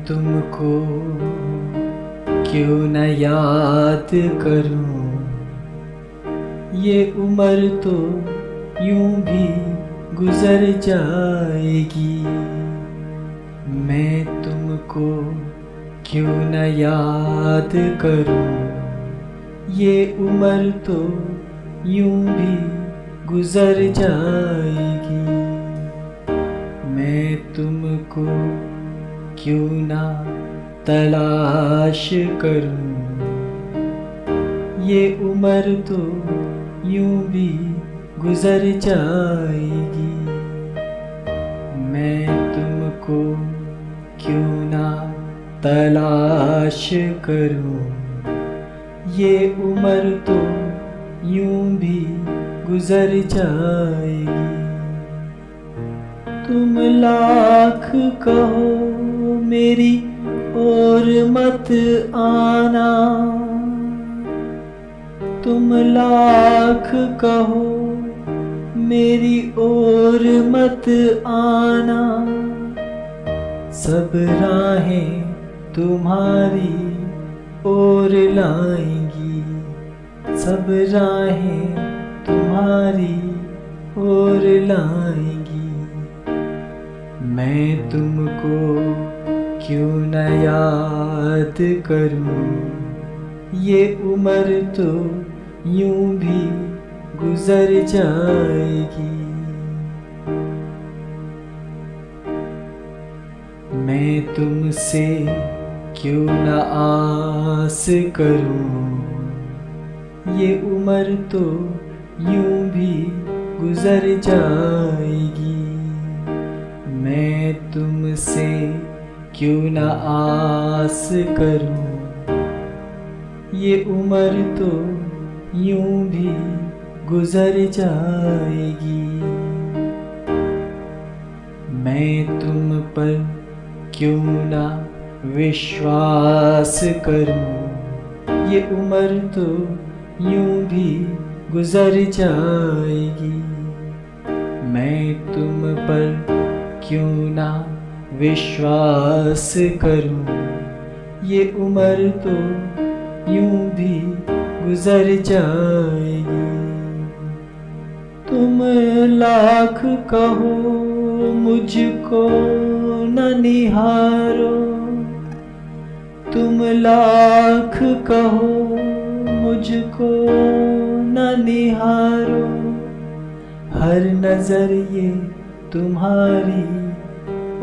तुमको क्यों न याद करूं, ये उम्र तो यूं भी गुजर जाएगी। मैं तुमको क्यों न याद करूं, ये उम्र तो यूं भी गुजर जाएगी। मैं तुमको क्यों ना तलाश करूं, ये उम्र तो यूं भी गुजर जाएगी। मैं तुमको क्यों ना तलाश करूं, ये उम्र तो यूं भी गुजर जाएगी। तुम लाख कहो मेरी ओर मत आना, तुम लाख कहो मेरी ओर मत आना। सब राहें तुम्हारी ओर लाएंगी, सब राहें तुम्हारी ओर लाएंगी। मैं तुमको क्यों न याद करूं, ये उम्र तो यूं भी गुजर जाएगी। मैं तुमसे क्यों न आस करूं, ये उम्र तो यूं भी गुजर जाएगी। मैं तुमसे क्यों न आस करूं, ये उम्र तो यूं भी गुजर जाएगी। मैं तुम पर क्यों न विश्वास करूं, ये उम्र तो यूं भी गुजर जाएगी। मैं तुम पर क्यों ना विश्वास करूं, ये उम्र तो यूं भी गुजर जाएगी। तुम लाख कहो मुझको न निहारो, तुम लाख कहो मुझको न निहारो। हर नजर ये तुम्हारी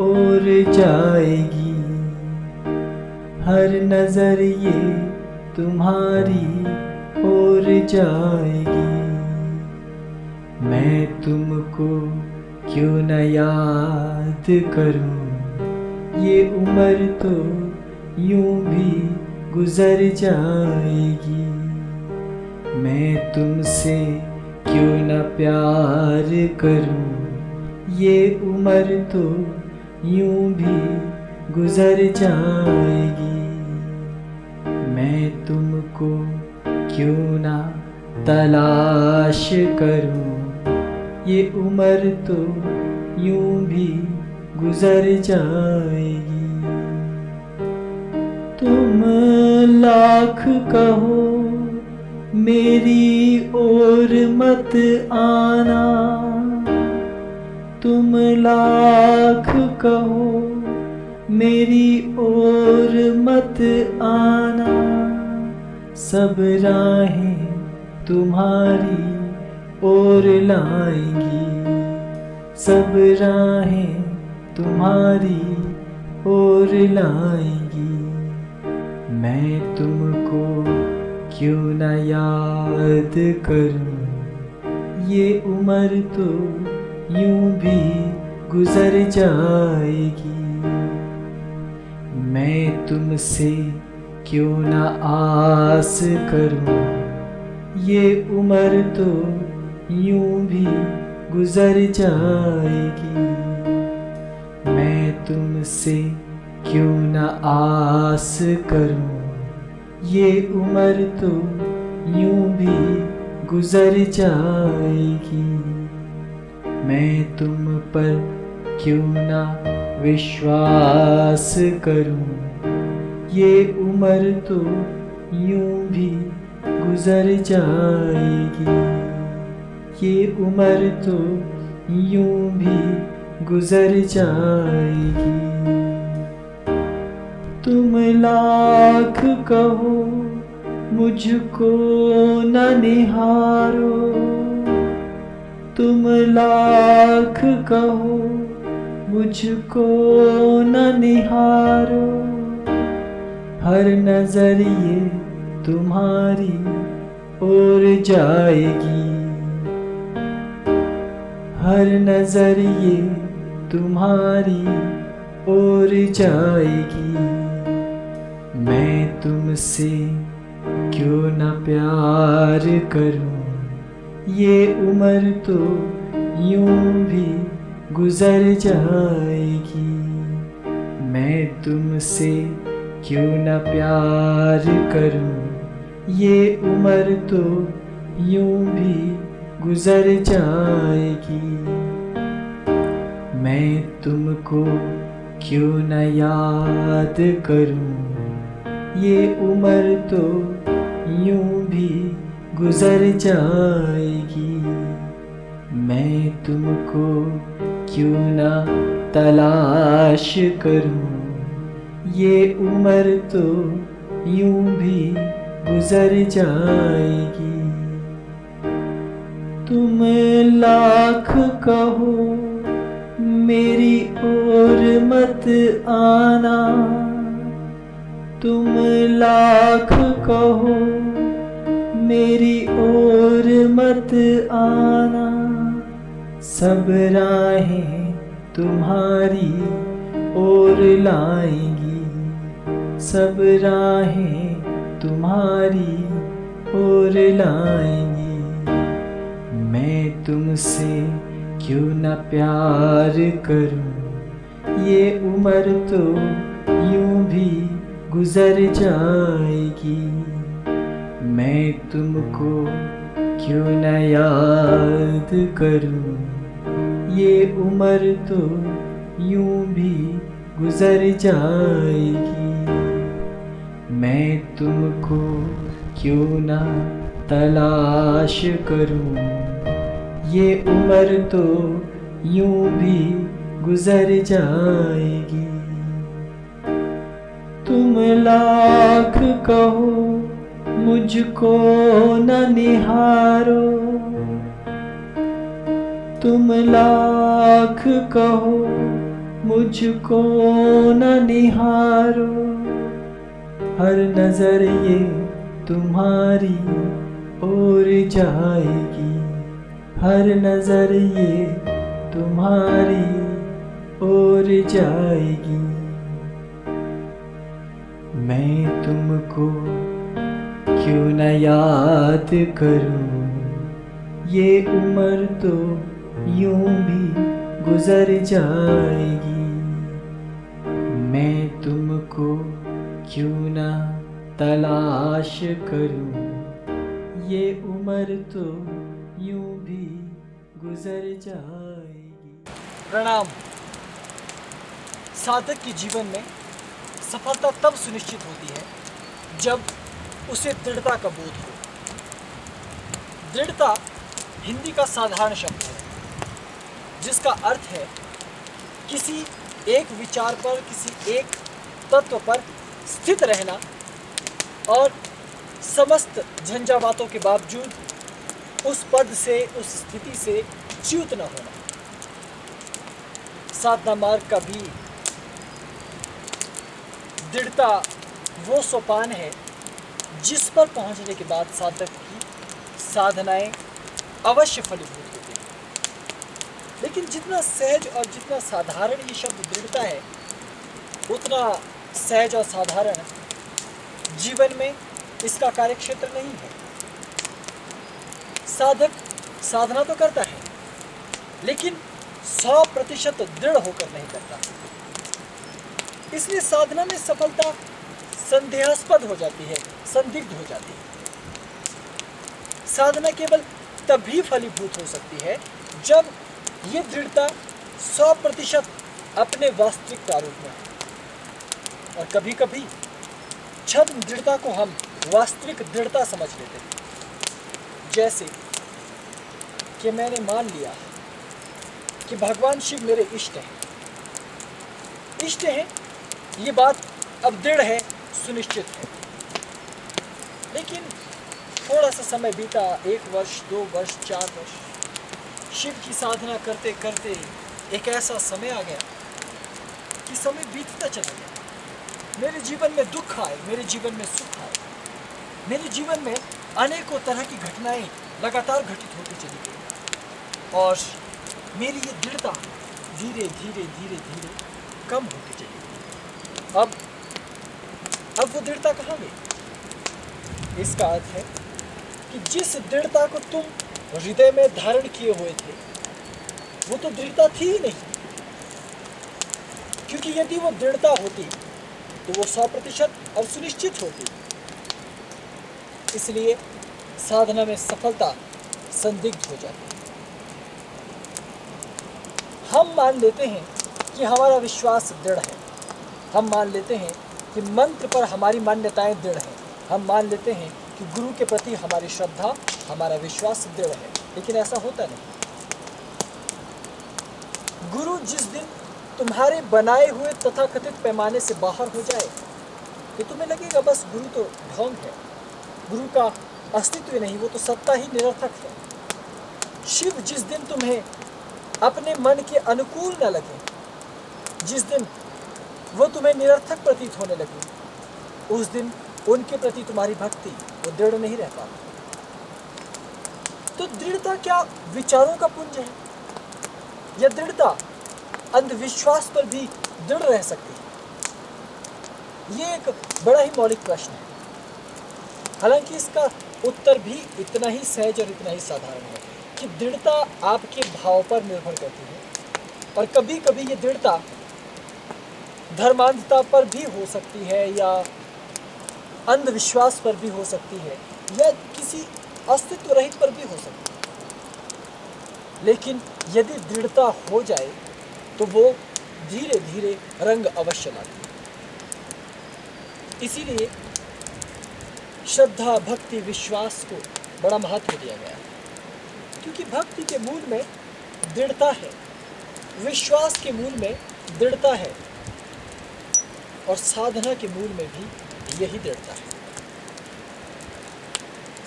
ओर जाएगी, हर नजर ये तुम्हारी ओर जाएगी। मैं तुमको क्यों न याद करूं, ये उम्र तो यूं भी गुजर जाएगी। मैं तुमसे क्यों न प्यार करूं, ये उम्र तो यूं भी गुजर जाएगी। मैं तुमको क्यों ना तलाश करूं, ये उम्र तो यूं भी गुजर जाएगी। तुम लाख कहो मेरी ओर मत आना, तुम लाख कहो मेरी ओर मत आना। सब राहें तुम्हारी ओर लाएंगी, सब राहें तुम्हारी ओर लाएंगी। मैं तुमको क्यों न याद करूं, ये उम्र तो यूं भी गुजर जाएगी। मैं तुमसे क्यों न आस करूं, ये उम्र तो यूं भी गुजर जाएगी। मैं तुमसे क्यों न आस करूं, ये उम्र तो यूं भी गुजर जाएगी। मैं तुम पर क्यों ना विश्वास करूं, ये उम्र तो यूं भी गुजर जाएगी, ये उम्र तो यूं भी गुजर जाएगी। तुम लाख कहो मुझको न निहारो, तुम लाख कहो मुझको न निहारो, हर नजर ये तुम्हारी ओर जाएगी, हर नजर ये तुम्हारी ओर जाएगी। मैं तुमसे क्यों न प्यार करूं, ये उम्र तो यूं भी गुजर जाएगी। मैं तुमसे क्यों न प्यार करूं, ये उम्र तो यूं भी गुजर जाएगी। मैं तुमको क्यों न याद करूं, ये उम्र तो यूं भी गुजर जाएगी। मैं तुमको क्यों न तलाश करूं, ये उम्र तो यूं भी गुजर जाएगी। तुम लाख कहो मेरी ओर मत आना, तुम लाख कहो मेरी ओर मत आना, सब राहें तुम्हारी ओर लाएंगी, सब राहें तुम्हारी ओर लाएंगी। मैं तुमसे क्यों न प्यार करूं, ये उम्र तो यूं भी गुजर जाएगी। मैं तुमको क्यों न याद करूं, ये उम्र तो यूं भी गुजर जाएगी। मैं तुमको क्यों न तलाश करूं, ये उम्र तो यूं भी गुजर जाएगी। तुम लाख कहो मुझको न निहारो, तुम लाख कहो मुझको न निहारो, हर नजर ये तुम्हारी ओर जाएगी, हर नजर ये तुम्हारी ओर जाएगी। मैं तुमको क्यों न याद करूं, ये उम्र तो यूं भी गुजर जाएगी। मैं तुमको क्यों न तलाश करूं, ये उम्र तो यूं भी गुजर जाएगी। प्रणाम। साधक के जीवन में सफलता तब सुनिश्चित होती है जब उसे दृढ़ता का बोध हो। दृढ़ता हिंदी का साधारण शब्द है जिसका अर्थ है किसी एक विचार पर, किसी एक तत्व पर स्थित रहना और समस्त झंझावातों के बावजूद उस पद से, उस स्थिति से च्युत न होना। साधना मार्ग का भी दृढ़ता वो सोपान है जिस पर पहुंचने के बाद साधक की साधनाएं अवश्य फलीभूत होती हैं। लेकिन जितना सहज और जितना साधारण ये शब्द दृढ़ता है, उतना सहज और साधारण जीवन में इसका कार्यक्षेत्र नहीं है। साधक साधना तो करता है लेकिन 100% दृढ़ होकर नहीं करता। इसलिए साधना में सफलता संदेहास्पद हो जाती है, संदिग्ध हो जाती है। साधना केवल तभी फलीभूत हो सकती है जब ये दृढ़ता 100% अपने वास्तविक प्रारूप में, और कभी कभी छद्म दृढ़ता को हम वास्तविक दृढ़ता समझ लेते हैं। जैसे कि मैंने मान लिया कि भगवान शिव मेरे इष्ट हैं, ये बात अब दृढ़ है, सुनिश्चित है। लेकिन थोड़ा सा समय बीता, 1 वर्ष, 2 वर्ष, 4 वर्ष, शिव की साधना करते करते एक ऐसा समय आ गया कि समय बीतता चला गया। मेरे जीवन में दुख आए, मेरे जीवन में सुख आए, मेरे जीवन में अनेकों तरह की घटनाएं लगातार घटित होती चली गई, और मेरी ये दृढ़ता धीरे धीरे धीरे धीरे कम होती चली गई। अब वो दृढ़ता कहाँ गई? इसका अर्थ है कि जिस दृढ़ता को तुम हृदय में धारण किए हुए थे, वो तो दृढ़ता थी ही नहीं। क्योंकि यदि वो दृढ़ता होती तो वो 100% और सुनिश्चित होती। इसलिए साधना में सफलता संदिग्ध हो जाती है। हम मान लेते हैं कि हमारा विश्वास दृढ़ है, हम मान लेते हैं कि मंत्र पर हमारी मान्यताएं दृढ़ हैं, हम मान लेते हैं कि गुरु के प्रति हमारी श्रद्धा, हमारा विश्वास दृढ़ है। लेकिन ऐसा होता नहीं। गुरु जिस दिन तुम्हारे बनाए हुए तथाकथित पैमाने से बाहर हो जाए तो तुम्हें लगेगा बस गुरु तो ढोंग है, गुरु का अस्तित्व ही नहीं, वो तो सत्ता ही निरर्थक है। शिव जिस दिन तुम्हें अपने मन के अनुकूल न लगे, जिस दिन वो तुम्हें निरर्थक प्रतीत होने लगे, उस दिन उनके प्रति तुम्हारी भक्ति वो दृढ़ नहीं रह पाती। तो दृढ़ता क्या विचारों का पुंज है, या दृढ़ता अंधविश्वास पर भी दृढ़ रह सकती है? ये एक बड़ा ही मौलिक प्रश्न है। हालांकि इसका उत्तर भी इतना ही सहज और इतना ही साधारण है कि दृढ़ता आपके भाव पर निर्भर करती है, और कभी कभी ये दृढ़ता धर्मांधता पर भी हो सकती है, या अंधविश्वास पर भी हो सकती है, या किसी अस्तित्व रहित पर भी हो सकती है। लेकिन यदि दृढ़ता हो जाए तो वो धीरे धीरे रंग अवश्य लाती है। इसीलिए श्रद्धा, भक्ति, विश्वास को बड़ा महत्व दिया गया है, क्योंकि भक्ति के मूल में दृढ़ता है, विश्वास के मूल में दृढ़ता है, और साधना के मूल में भी यही दृढ़ता है।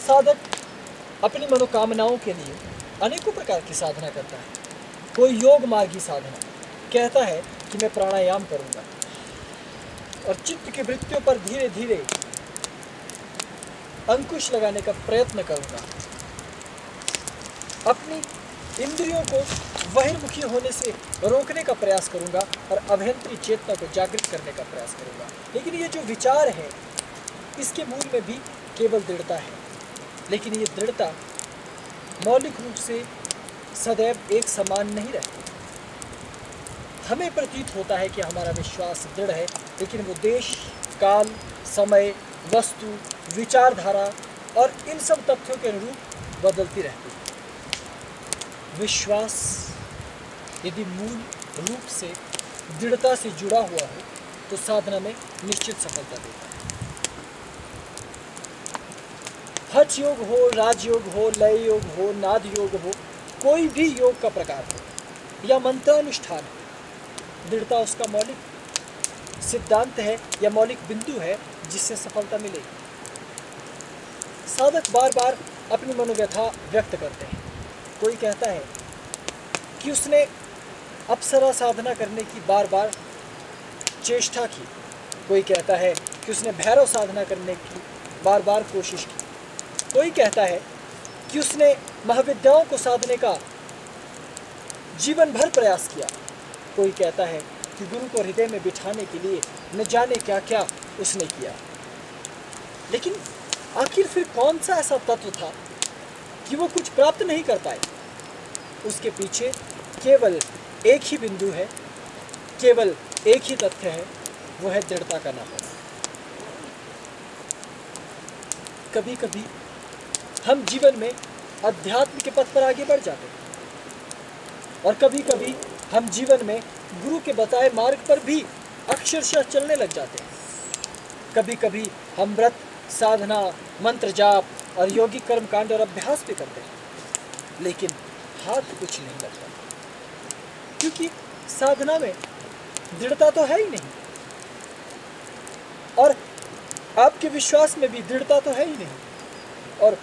साधक अपनी मनोकामनाओं के लिए अनेकों प्रकार की साधना करता है। कोई योग मार्गी साधना कहता है कि मैं प्राणायाम करूंगा और चित्त की वृत्तियों पर धीरे धीरे अंकुश लगाने का प्रयत्न करूंगा, अपनी इंद्रियों को बहिर्मुखी होने से रोकने का प्रयास करूंगा, और अभ्यंतरी चेतना को जागृत करने का प्रयास करूंगा। लेकिन ये जो विचार है, इसके मूल में भी केवल दृढ़ता है। लेकिन ये दृढ़ता मौलिक रूप से सदैव एक समान नहीं रहती। हमें प्रतीत होता है कि हमारा विश्वास दृढ़ है, लेकिन वो देश, काल, समय, वस्तु, विचारधारा और इन सब तथ्यों के अनुरूप बदलती रहती है। विश्वास यदि मूल रूप से दृढ़ता से जुड़ा हुआ हो तो साधना में निश्चित सफलता देता है। हठ योग हो, राजयोग हो, लय योग हो, नाद योग हो, कोई भी योग का प्रकार हो या मंत्रानुष्ठान हो, दृढ़ता उसका मौलिक सिद्धांत है या मौलिक बिंदु है जिससे सफलता मिलेगी। साधक बार बार अपनी मनोव्यथा व्यक्त करते हैं। कोई कहता है कि उसने अप्सरा साधना करने की बार बार चेष्टा की, कोई कहता है कि उसने भैरव साधना करने की बार बार कोशिश की, कोई कहता है कि उसने महाविद्याओं को साधने का जीवन भर प्रयास किया, कोई कहता है कि गुरु को हृदय में बिठाने के लिए न जाने क्या क्या उसने किया। लेकिन आखिर फिर कौन सा ऐसा तत्व था कि वो कुछ प्राप्त नहीं कर पाए? उसके पीछे केवल एक ही बिंदु है, केवल एक ही तथ्य है, वो है दृढ़ता का ना होना। कभी कभी हम जीवन में अध्यात्म के पथ पर आगे बढ़ जाते हैं, और कभी कभी हम जीवन में गुरु के बताए मार्ग पर भी अक्षरशः चलने लग जाते हैं। कभी कभी हम व्रत, साधना, मंत्र जाप और योगिक कर्म कांड और अभ्यास भी करते हैं, लेकिन हाथ कुछ नहीं लगता, क्योंकि साधना में दृढ़ता तो है ही नहीं, और आपके विश्वास में भी दृढ़ता तो है ही नहीं, और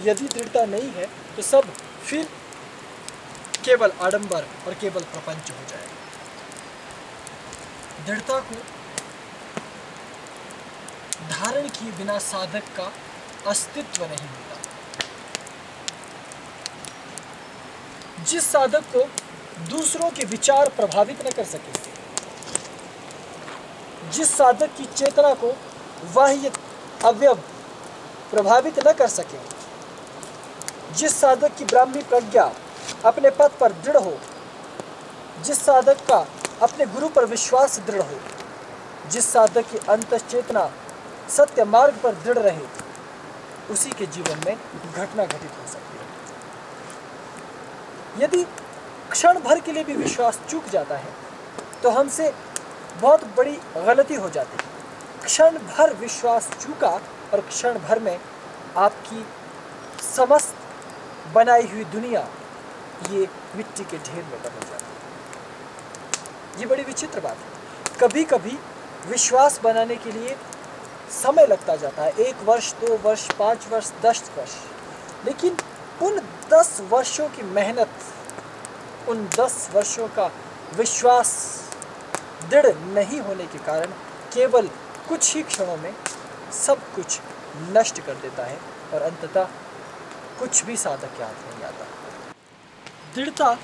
यदि दृढ़ता नहीं है तो सब फिर केवल आडंबर और केवल प्रपंच हो जाएगा। दृढ़ता को धारण किए बिना साधक का अस्तित्व नहीं होता। जिस साधक को दूसरों के विचार प्रभावित न कर सके, जिस साधक की चेतना को बाह्य अवयव प्रभावित न कर सके, जिस साधक की ब्राह्मी प्रज्ञा अपने पथ पर दृढ़ हो, जिस साधक का अपने गुरु पर विश्वास दृढ़ हो, जिस साधक की अंतश्चेतना सत्य मार्ग पर दृढ़ रहे, उसी के जीवन में घटना घटित हो सकती है। यदि क्षण भर के लिए भी विश्वास चूक जाता है तो हमसे बहुत बड़ी गलती हो जाती है। क्षण भर विश्वास चूका और क्षण भर में आपकी समस्त बनाई हुई दुनिया ये मिट्टी के ढेर में बदल जाती है। ये बड़ी विचित्र बात है। कभी कभी विश्वास बनाने के लिए समय लगता जाता है, 1 वर्ष, 2 वर्ष, 5 वर्ष, 10 वर्ष, लेकिन उन 10 वर्षों की मेहनत, उन 10 वर्षों का विश्वास दृढ़ नहीं होने के कारण केवल कुछ ही क्षणों में सब कुछ नष्ट कर देता है और अंततः कुछ भी साधक के हाथ नहीं आता। दृढ़ता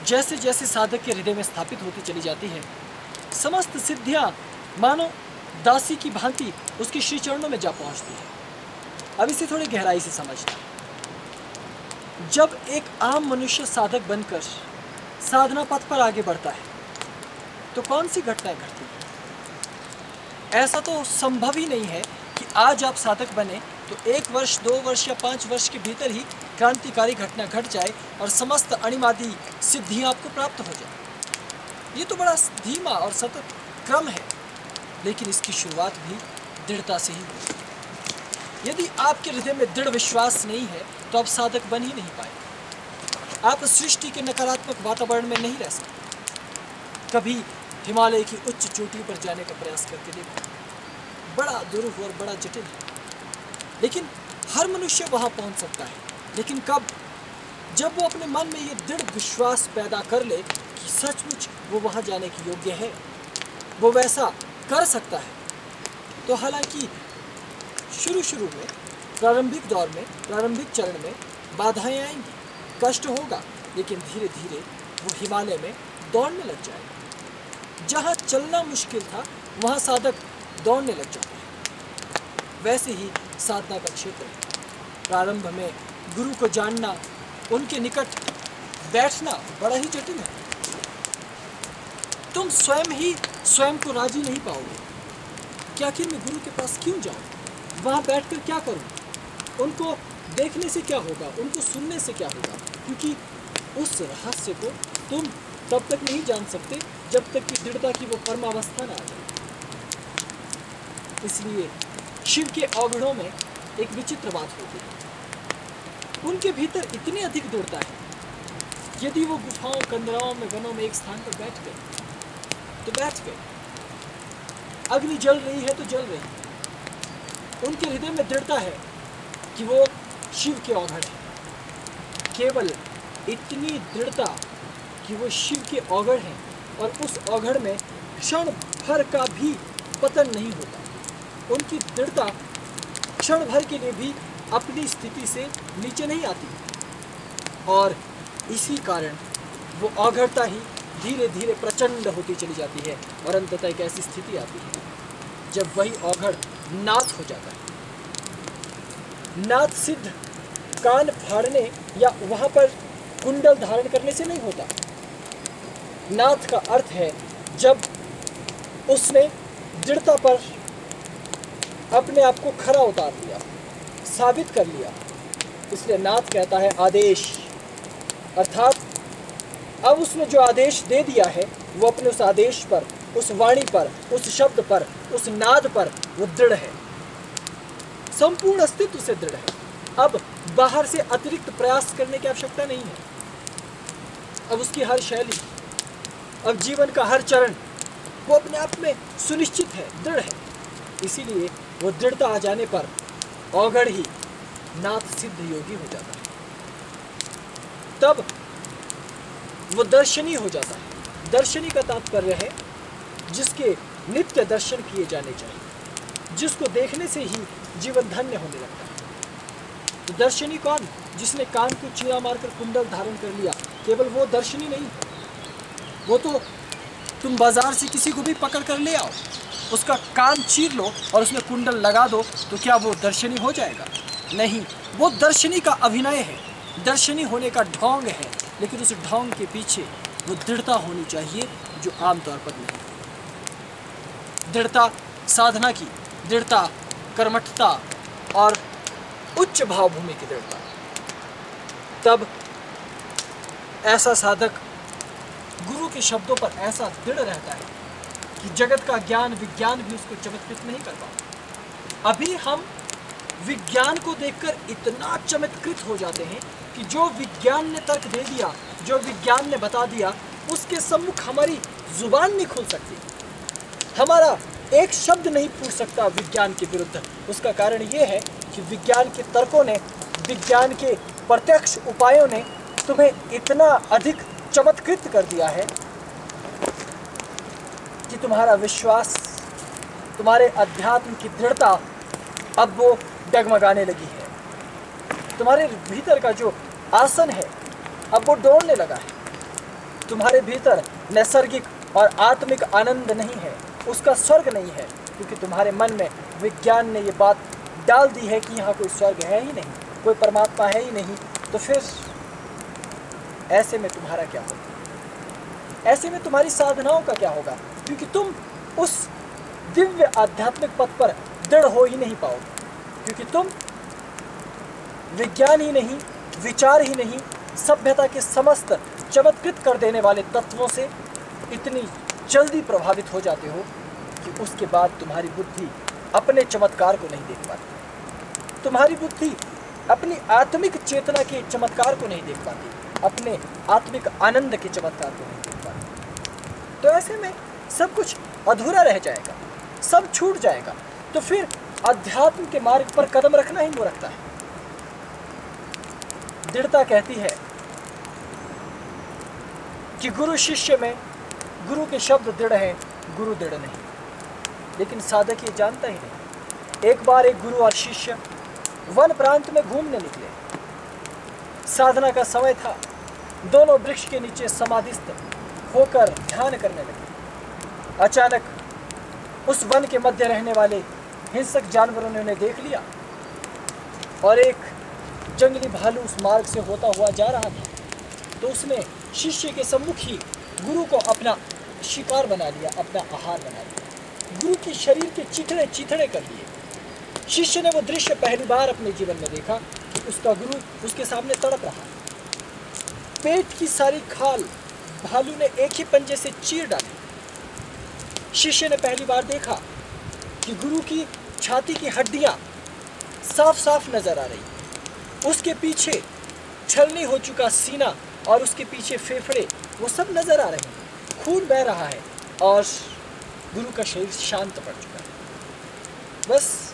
जैसे जैसे साधक के हृदय में स्थापित होती चली जाती है, समस्त सिद्धियां मानो दासी की भांति उसके श्री चरणों में जा पहुंचती है। अब इसे थोड़ी गहराई से समझना। जब एक आम मनुष्य साधक बनकर साधना पथ पर आगे बढ़ता है तो कौन सी घटनाएं घटती हैं? ऐसा तो संभव ही नहीं है कि आज आप साधक बने तो 1 वर्ष, 2 वर्ष या 5 वर्ष के भीतर ही क्रांतिकारी घटना घट जाए और समस्त अणिमादी सिद्धियां आपको प्राप्त हो जाए। ये तो बड़ा धीमा और सतत क्रम है, लेकिन इसकी शुरुआत भी दृढ़ता से ही होगी। यदि आपके हृदय में दृढ़ विश्वास नहीं है तो आप साधक बन ही नहीं पाए। आप सृष्टि के नकारात्मक वातावरण में नहीं रह सकते। कभी हिमालय की उच्च चोटी पर जाने का प्रयास करके देखो, बड़ा दुरूह और बड़ा जटिल है, लेकिन हर मनुष्य वहां पहुंच सकता है। लेकिन कब? जब वो अपने मन में ये दृढ़ विश्वास पैदा कर ले कि सचमुच वो वहां जाने के योग्य है, वो वैसा कर सकता है। तो हालांकि शुरू में, प्रारंभिक दौर में, प्रारंभिक चरण में बाधाएं आएंगी, कष्ट होगा, लेकिन धीरे धीरे वो हिमालय में दौड़ने लग जाएगा। जहाँ चलना मुश्किल था वहाँ साधक दौड़ने लग जाता है। वैसे ही साधना का क्षेत्र है। प्रारंभ में गुरु को जानना, उनके निकट बैठना बड़ा ही जटिल है। तुम स्वयं ही स्वयं को राजी नहीं पाओगे कि आखिर मैं गुरु के पास क्यों जाऊं, वहां बैठकर क्या करूं, उनको देखने से क्या होगा, उनको सुनने से क्या होगा, क्योंकि उस रहस्य को तुम तब तक नहीं जान सकते जब तक कि दृढ़ता की वो परमावस्था ना आ जाए। इसलिए शिव के अवगुणों में एक विचित्र बात होती है। उनके भीतर इतनी अधिक दृढ़ता है, यदि वो गुफाओं, कंदराओं में, वनों में एक स्थान पर बैठ गए तो बैठ गए। अग्नि जल रही है तो जल रही है। उनके हृदय में दृढ़ता है कि वो शिव के औघड़ है। केवल इतनी दृढ़ता कि वो शिव के औघड़ हैं और उस औघड़ में क्षण भर का भी पतन नहीं होता। उनकी दृढ़ता क्षण भर के लिए भी अपनी स्थिति से नीचे नहीं आती, और इसी कारण वो औघड़ता ही धीरे धीरे प्रचंड होती चली जाती है और अंततः एक ऐसी स्थिति आती है जब वही औघड़ नाथ हो जाता है। नाथ सिद्ध कान फाड़ने या वहाँ पर कुंडल धारण करने से नहीं होता। नाथ का अर्थ है जब उसने दृढ़ता पर अपने आप को खरा उतार लिया, साबित कर लिया। इसलिए नाथ कहता है आदेश, अर्थात अब उसने जो आदेश दे दिया है वो अपने उस आदेश पर, उस वाणी पर, उस शब्द पर, उस नाद पर वो दृढ़ है, संपूर्ण अस्तित्व से दृढ़ है। अब बाहर से अतिरिक्त प्रयास करने की आवश्यकता नहीं है। अब उसकी हर शैली, अब जीवन का हर चरण वो अपने आप में सुनिश्चित है, दृढ़ है। इसीलिए वो दृढ़ता आ जाने पर औघड़ ही नाथ सिद्ध योगी हो जाता है। तब वो दर्शनी हो जाता है। दर्शनी का तात्पर्य है जिसके नित्य दर्शन किए जाने चाहिए, जिसको देखने से ही जीवन धन्य होने लगता है। तो दर्शनी कौन? जिसने कान को चीरा मारकर कुंडल धारण कर लिया, केवल वो दर्शनी नहीं है। वो तो तुम बाजार से किसी को भी पकड़ कर ले आओ, उसका कान चीर लो और उसमें कुंडल लगा दो, तो क्या वो दर्शनी हो जाएगा? नहीं, वो दर्शनी का अभिनय है, दर्शनी होने का ढोंग है, लेकिन उस ढोंग के पीछे वो दृढ़ता होनी चाहिए जो आमतौर पर नहीं। दृढ़ता साधना की, दृढ़ता कर्मठता और उच्च भावभूमि की दृढ़ता। तब ऐसा साधक गुरु के शब्दों पर ऐसा दृढ़ रहता है कि जगत का ज्ञान विज्ञान भी उसको चमत्कृत नहीं कर पाता। अभी हम विज्ञान को देखकर इतना चमत्कृत हो जाते हैं कि जो विज्ञान ने तर्क दे दिया, जो विज्ञान ने बता दिया, उसके सम्मुख हमारी जुबान नहीं खुल सकती, हमारा एक शब्द नहीं फूट सकता विज्ञान के विरुद्ध। उसका कारण ये है कि विज्ञान के तर्कों ने, विज्ञान के प्रत्यक्ष उपायों ने तुम्हें इतना अधिक चमत्कृत कर दिया है कि तुम्हारा विश्वास, तुम्हारे अध्यात्म की दृढ़ता अब वो डगमगाने लगी है। तुम्हारे भीतर का जो आसन है अब वो डोलने लगा है। तुम्हारे भीतर नैसर्गिक और आत्मिक आनंद नहीं है, उसका स्वर्ग नहीं है, क्योंकि तुम्हारे मन में विज्ञान ने ये बात डाल दी है कि यहाँ कोई स्वर्ग है ही नहीं, कोई परमात्मा है ही नहीं। तो फिर ऐसे में तुम्हारा क्या होगा? ऐसे में तुम्हारी साधनाओं का क्या होगा? क्योंकि तुम उस दिव्य आध्यात्मिक पथ पर दृढ़ हो ही नहीं पाओगे, क्योंकि तुम विज्ञान ही नहीं, विचार ही नहीं, सभ्यता के समस्त चमत्कृत कर देने वाले तत्वों से इतनी जल्दी प्रभावित हो जाते हो कि उसके बाद तुम्हारी बुद्धि अपने चमत्कार को नहीं देख पाती। तुम्हारी बुद्धि अपनी आत्मिक चेतना के चमत्कार को नहीं देख पाती, अपने आत्मिक आनंद के चमत्कार को नहीं देख पाती। तो ऐसे में सब कुछ अधूरा रह जाएगा, सब छूट जाएगा। तो फिर अध्यात्म के मार्ग पर कदम रखना ही मूर्खता है। दृढ़ता कहती है कि गुरु शिष्य में, गुरु के शब्द दृढ़ हैं, गुरु दृढ़ नहीं। लेकिन साधक ये जानता ही नहीं। एक बार एक गुरु और शिष्य वन प्रांत में घूमने निकले। साधना का समय था, दोनों वृक्ष के नीचे समाधिस्थ होकर ध्यान करने लगे। अचानक उस वन के मध्य रहने वाले हिंसक जानवरों ने उन्हें देख लिया और एक जंगली भालू उस मार्ग से होता हुआ जा रहा था। तो उसने शिष्य के सम्मुख ही गुरु को अपना शिकार बना लिया, अपना आहार बना लिया। गुरु के शरीर के चिथड़े चिथड़े कर दिए। शिष्य ने वो दृश्य पहली बार अपने जीवन में देखा कि उसका गुरु उसके सामने तड़प रहा। पेट की सारी खाल भालू ने एक ही पंजे से चीर डाली। शिष्य ने पहली बार देखा कि गुरु की छाती की हड्डियां साफ साफ नजर आ रही, उसके पीछे छलनी हो चुका सीना और उसके पीछे फेफड़े, वो सब नजर आ रहे हैं। खून बह रहा है और गुरु का शरीर शांत पड़ चुका है। बस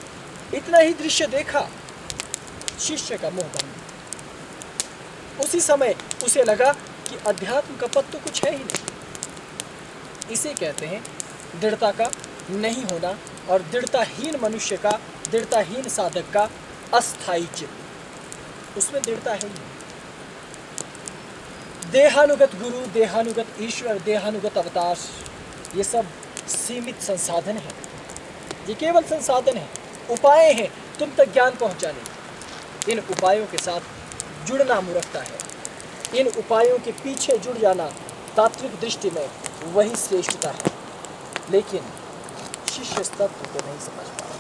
इतना ही दृश्य देखा, शिष्य का मोह भंग। उसी समय उसे लगा कि अध्यात्म का पद तो कुछ है ही नहीं। इसे कहते हैं दृढ़ता का नहीं होना और दृढ़ताहीन मनुष्य का, दृढ़ताहीन साधक का अस्थायी चित्त, उसमें दृढ़ता है ही नहीं। देहानुगत गुरु, देहानुगत ईश्वर, देहानुगत अवतार, ये सब सीमित संसाधन है। ये केवल संसाधन है, उपाय हैं तुम तक ज्ञान पहुंचाने। इन उपायों के साथ जुड़ना मूर्खता है। इन उपायों के पीछे जुड़ जाना तात्विक दृष्टि में वही श्रेष्ठता है। लेकिन शिष्य इस तत्व को नहीं समझ पाया,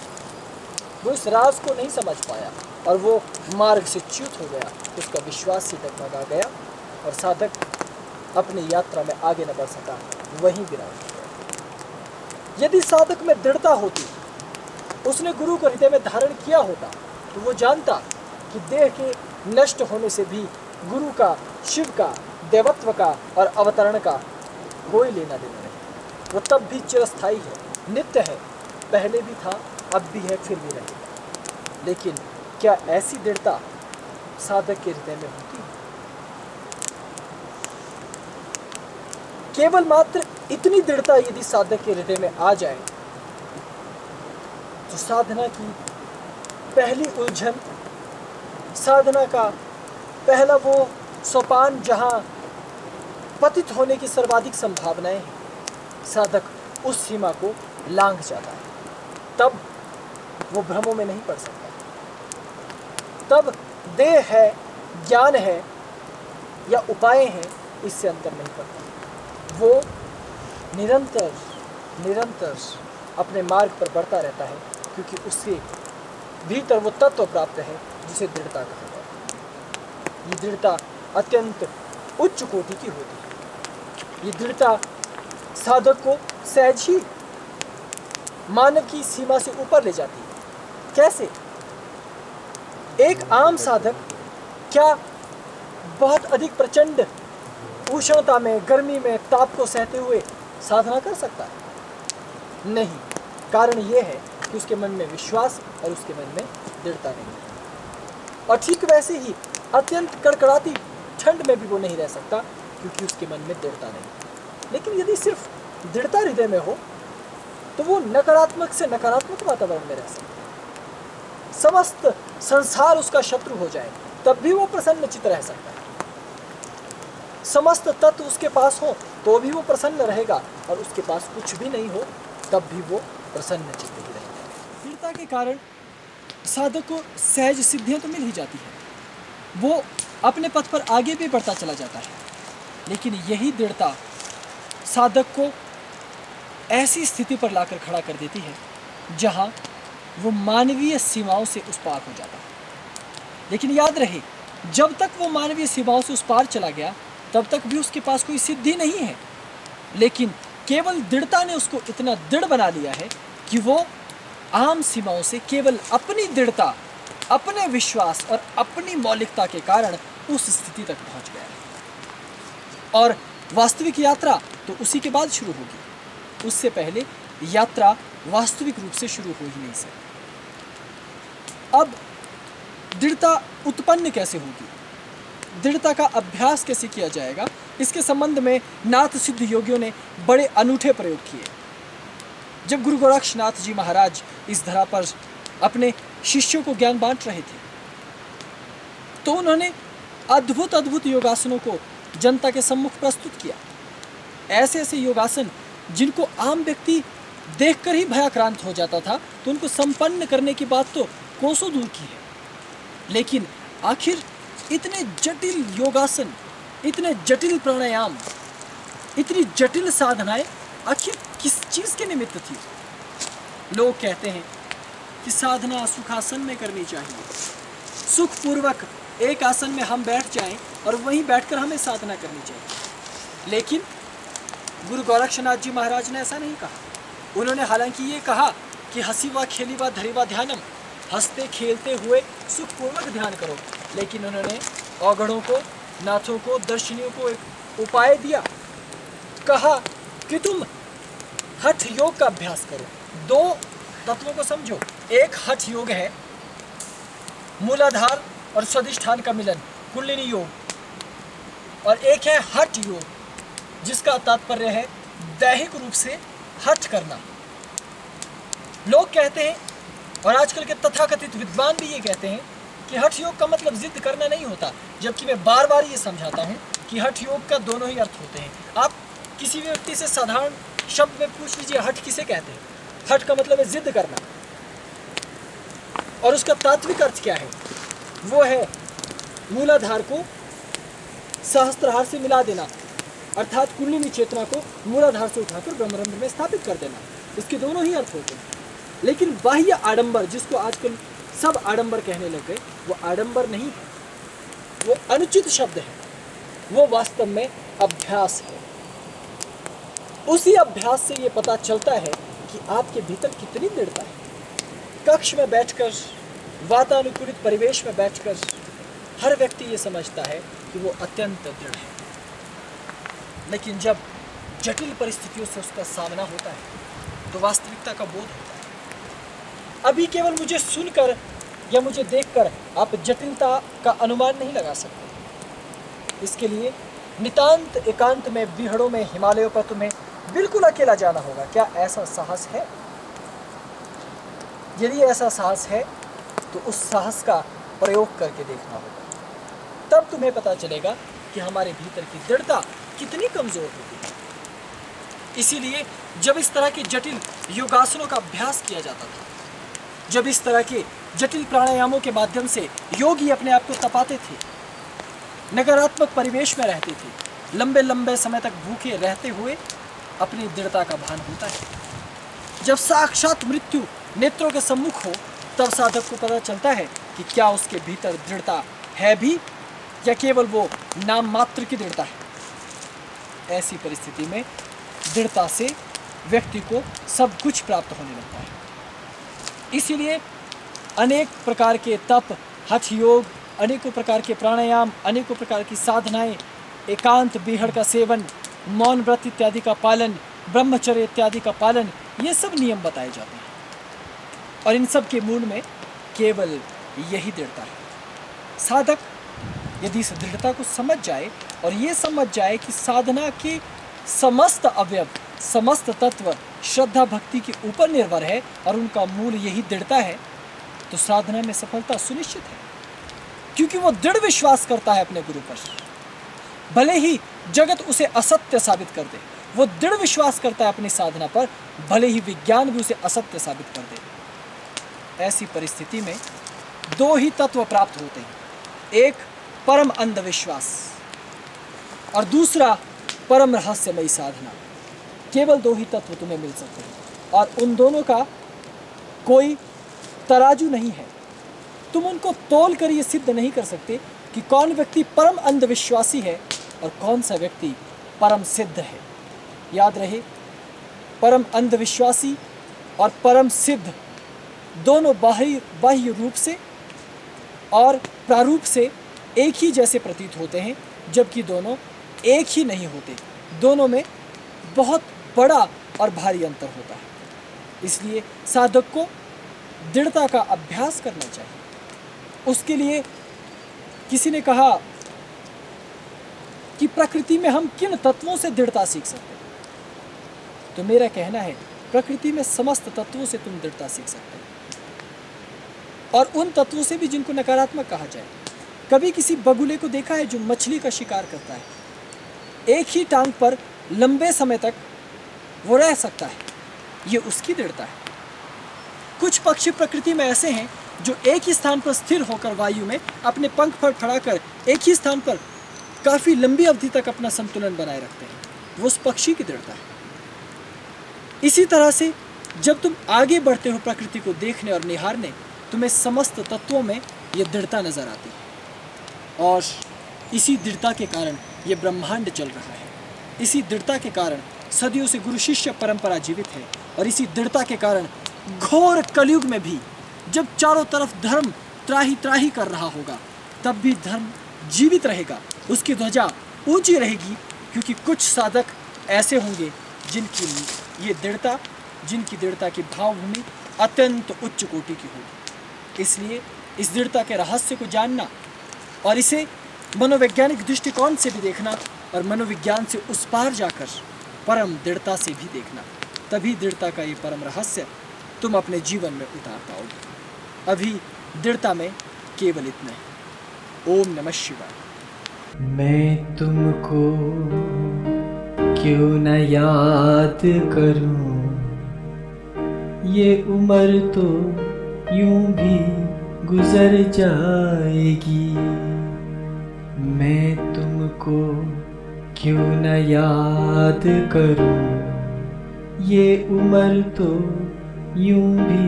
वो इस राज को नहीं समझ पाया और वो मार्ग से च्युत हो गया। उसका विश्वास से डगमगा गया और साधक अपनी यात्रा में आगे न बढ़ सका, वहीं विराम हो गया। यदि साधक में दृढ़ता होती, उसने गुरु को हृदय में धारण किया होता, तो वो जानता कि देह के नष्ट होने से भी गुरु का, शिव का, देवत्व का और अवतरण का कोई लेना देना नहीं। वो तब भी चिरस्थायी है, नित्य है, पहले भी था, अब भी है, फिर भी रहेगा। लेकिन क्या ऐसी दृढ़ता साधक के हृदय में होती है? केवल मात्र इतनी दृढ़ता यदि साधक के हृदय में आ जाए, तो साधना की पहली उलझन, साधना का पहला वो सोपान जहां पतित होने की सर्वाधिक संभावनाएं हैं, साधक उस सीमा को लांघ जाता है। तब वो भ्रमों में नहीं पड़ सकता। तब देह है, ज्ञान है या उपाय हैं, इससे अंतर नहीं पड़ता। वो निरंतर निरंतर अपने मार्ग पर बढ़ता रहता है, क्योंकि उसके भीतर वो तत्व प्राप्त है जिसे दृढ़ता कहा जाता है। ये दृढ़ता अत्यंत उच्च कोटि की होती है। ये दृढ़ता साधक को सहज ही मानव की सीमा से ऊपर ले जाती है। कैसे? एक आम साधक क्या बहुत अधिक प्रचंड उष्णता में, गर्मी में, ताप को सहते हुए साधना कर सकता है? नहीं। कारण यह है कि उसके मन में विश्वास और उसके मन में दृढ़ता नहीं है। और ठीक वैसे ही अत्यंत कड़कड़ाती ठंड में भी वो नहीं रह सकता, क्योंकि उसके मन में दृढ़ता नहीं। लेकिन यदि सिर्फ दृढ़ता हृदय में हो, तो वो नकारात्मक से नकारात्मक वातावरण में रह सकता है। समस्त संसार उसका शत्रु हो जाए, तब भी वो प्रसन्न चित्त रह सकता है। समस्त तत्व उसके पास हो, तो भी वो प्रसन्न रहेगा, और उसके पास कुछ भी नहीं हो, तब भी वो प्रसन्न चित्त ही रहेगा। दृढ़ता के कारण साधक को सहज सिद्धियां तो मिल ही जाती है, वो अपने पथ पर आगे भी बढ़ता चला जाता है। लेकिन यही दृढ़ता साधक को ऐसी स्थिति पर लाकर खड़ा कर देती है जहां वो मानवीय सीमाओं से उस पार हो जाता है। लेकिन याद रहे, जब तक वो मानवीय सीमाओं से उस पार चला गया, तब तक भी उसके पास कोई सिद्धि नहीं है। लेकिन केवल दृढ़ता ने उसको इतना दृढ़ बना लिया है कि वो आम सीमाओं से केवल अपनी दृढ़ता, अपने विश्वास और अपनी मौलिकता के कारण उस स्थिति तक पहुंच गया है। और वास्तविक यात्रा तो उसी के बाद शुरू होगी। उससे पहले यात्रा वास्तविक रूप से शुरू हो ही नहीं सकती। अब दृढ़ता उत्पन्न कैसे होगी, दृढ़ता का अभ्यास कैसे किया जाएगा, इसके संबंध में नाथ सिद्ध योगियों ने बड़े अनूठे प्रयोग किए। जब गुरु गोरक्षनाथ जी महाराज इस धरा पर अपने शिष्यों को ज्ञान बांट रहे थे, तो उन्होंने अद्भुत अद्भुत योगासनों को जनता के सम्मुख प्रस्तुत किया। ऐसे ऐसे योगासन जिनको आम व्यक्ति देखकर ही भयाक्रांत हो जाता था, तो उनको संपन्न करने की बात तो कोसों दूर की है। लेकिन आखिर इतने जटिल योगासन, इतने जटिल प्राणायाम, इतनी जटिल साधनाएं आखिर किस चीज़ के निमित्त थी? लोग कहते हैं कि साधना सुखासन में करनी चाहिए, सुखपूर्वक एक आसन में हम बैठ जाएं और वहीं बैठकर हमें साधना करनी चाहिए। लेकिन गुरु गोरक्षनाथ जी महाराज ने ऐसा नहीं कहा। उन्होंने हालांकि ये कहा कि हसीवा खेलीवा धरीवा ध्यानम, हंसते खेलते हुए सुखपूर्वक ध्यान करो, लेकिन उन्होंने औगढ़ों को, नाथों को, दर्शनियों को एक उपाय दिया। कहा कि तुम हठ योग का अभ्यास करो। दो तत्वों को समझो, एक हठ योग है, मूलाधार और स्वाधिष्ठान का मिलन, कुंडलिनी योग, और एक है हठ योग, जिसका तात्पर्य है दैहिक रूप से हठ करना। लोग कहते हैं, और आजकल के तथाकथित विद्वान भी ये कहते हैं, कि हठ योग का मतलब जिद करना नहीं होता, जबकि मैं बार बार ये समझाता हूँ कि हठ योग का दोनों ही अर्थ होते हैं। आप किसी भी व्यक्ति से साधारण शब्द में पूछ लीजिए, हठ किसे कहते हैं? हठ का मतलब है जिद करना, और उसका तात्विक अर्थ क्या है? वो है मूलाधार को सहस्त्रहार से मिला देना, अर्थात कुंडलिनी चेतना को मूलाधार से उठाकर ब्रह्मरंध्र में स्थापित कर देना। इसके दोनों ही अर्थ होते हैं। लेकिन बाह्य आडंबर, जिसको आजकल सब आडंबर कहने लग गए, वो आडंबर नहीं है, वो अनुचित शब्द है। वो वास्तव में अभ्यास है। उसी अभ्यास से ये पता चलता है कि आपके भीतर कितनी दृढ़ता है। कक्ष में बैठकर, वातानुकूलित परिवेश में बैठकर हर व्यक्ति ये समझता है कि वो अत्यंत दृढ़ है, लेकिन जब जटिल परिस्थितियों से उसका सामना होता है तो वास्तविकता का बोध होता है। अभी केवल मुझे सुनकर या मुझे देखकर आप जटिलता का अनुमान नहीं लगा सकते। इसके लिए नितांत एकांत में, बीहड़ों में, हिमालयों पर तुम्हें बिल्कुल अकेला जाना होगा। क्या ऐसा साहस है? यदि ऐसा साहस है तो उस साहस का प्रयोग करके देखना होगा। तब तुम्हें पता चलेगा कि हमारे भीतर की दृढ़ता कितनी कमजोर होती है। इसीलिए जब इस तरह के जटिल योगासनों का अभ्यास किया जाता था, जब इस तरह के जटिल प्राणायामों के माध्यम से योगी अपने आप को तपाते थे, नकारात्मक परिवेश में रहते थे, लंबे लंबे समय तक भूखे रहते हुए अपनी दृढ़ता का भान होता है। जब साक्षात मृत्यु नेत्रों के सम्मुख हो, तब साधक को पता चलता है कि क्या उसके भीतर दृढ़ता है भी या केवल वो नाम मात्र की दृढ़ता है। ऐसी परिस्थिति में दृढ़ता से व्यक्ति को सब कुछ प्राप्त होने लगता है। इसीलिए अनेक प्रकार के तप, हठ योग, अनेकों प्रकार के प्राणायाम, अनेकों प्रकार की साधनाएं, एकांत बीहड़ का सेवन, मौन व्रत इत्यादि का पालन, ब्रह्मचर्य इत्यादि का पालन, ये सब नियम बताए जाते हैं। और इन सब के मूल में केवल यही दृढ़ता है। साधक यदि इस दृढ़ता को समझ जाए और ये समझ जाए कि साधना के समस्त अवयव, समस्त तत्व श्रद्धा भक्ति के ऊपर निर्भर है और उनका मूल यही दृढ़ता है, तो साधना में सफलता सुनिश्चित है। क्योंकि वो दृढ़ विश्वास करता है अपने गुरु पर, भले ही जगत उसे असत्य साबित कर दे। वो दृढ़ विश्वास करता है अपनी साधना पर, भले ही विज्ञान भी उसे असत्य साबित कर दे। ऐसी परिस्थिति में दो ही तत्व प्राप्त होते हैं, एक परम अंधविश्वास और दूसरा परम रहस्यमयी साधना। केवल दो ही तत्व तुम्हें मिल सकते हैं और उन दोनों का कोई तराजू नहीं है। तुम उनको तोल कर ये सिद्ध नहीं कर सकते कि कौन व्यक्ति परम अंधविश्वासी है और कौन सा व्यक्ति परम सिद्ध है। याद रहे, परम अंधविश्वासी और परम सिद्ध दोनों बाह्य रूप से और प्रारूप से एक ही जैसे प्रतीत होते हैं, जबकि दोनों एक ही नहीं होते। दोनों में बहुत बड़ा और भारी अंतर होता है। इसलिए साधक को दृढ़ता का अभ्यास करना चाहिए। उसके लिए किसी ने कहा कि प्रकृति में हम किन तत्वों से दृढ़ता सीख सकते हैं, तो मेरा कहना है प्रकृति में समस्त तत्वों से तुम दृढ़ता सीख सकते हैं, और उन तत्वों से भी जिनको नकारात्मक कहा जाए। कभी किसी बगुले को देखा है जो मछली का शिकार करता है? एक ही टांग पर लंबे समय तक वो रह सकता है, ये उसकी दृढ़ता है। कुछ पक्षी प्रकृति में ऐसे हैं जो एक ही स्थान पर स्थिर होकर वायु में अपने पंख फड़फड़ाकर एक ही स्थान पर काफ़ी लंबी अवधि तक अपना संतुलन बनाए रखते हैं, वो उस पक्षी की दृढ़ता है। इसी तरह से जब तुम आगे बढ़ते हो प्रकृति को देखने और निहारने, तुम्हें समस्त तत्वों में ये दृढ़ता नजर आती है, और इसी दृढ़ता के कारण ये ब्रह्मांड चल रहा है। इसी दृढ़ता के कारण सदियों से गुरु शिष्य परंपरा जीवित है, और इसी दृढ़ता के कारण घोर कलयुग में भी जब चारों तरफ धर्म त्राही त्राही कर रहा होगा, तब भी धर्म जीवित रहेगा, उसकी ध्वजा ऊंची रहेगी, क्योंकि कुछ साधक ऐसे होंगे जिनकी दृढ़ता की भावभूमि अत्यंत उच्च कोटि की होगी। इसलिए इस दृढ़ता के रहस्य को जानना और इसे मनोवैज्ञानिक दृष्टिकोण से भी देखना और मनोविज्ञान से उस पार जाकर परम दृढ़ता से भी देखना, तभी दृढ़ता का ये परम रहस्य तुम अपने जीवन में उतार पाओगे। अभी दृढ़ता में केवल इतना है। ओम नमः शिवाय। मैं तुमको क्यों न याद करूं, ये उम्र तो यूं भी गुजर जाएगी। मैं तुमको क्यों न याद करूं, ये उम्र तो यूं भी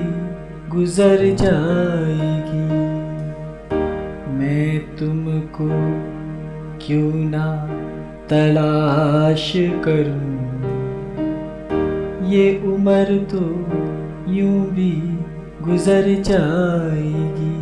गुजर जाएगी। मैं तुमको क्यों ना तलाश करूं, ये उम्र तो यूं भी गुजर जाएगी।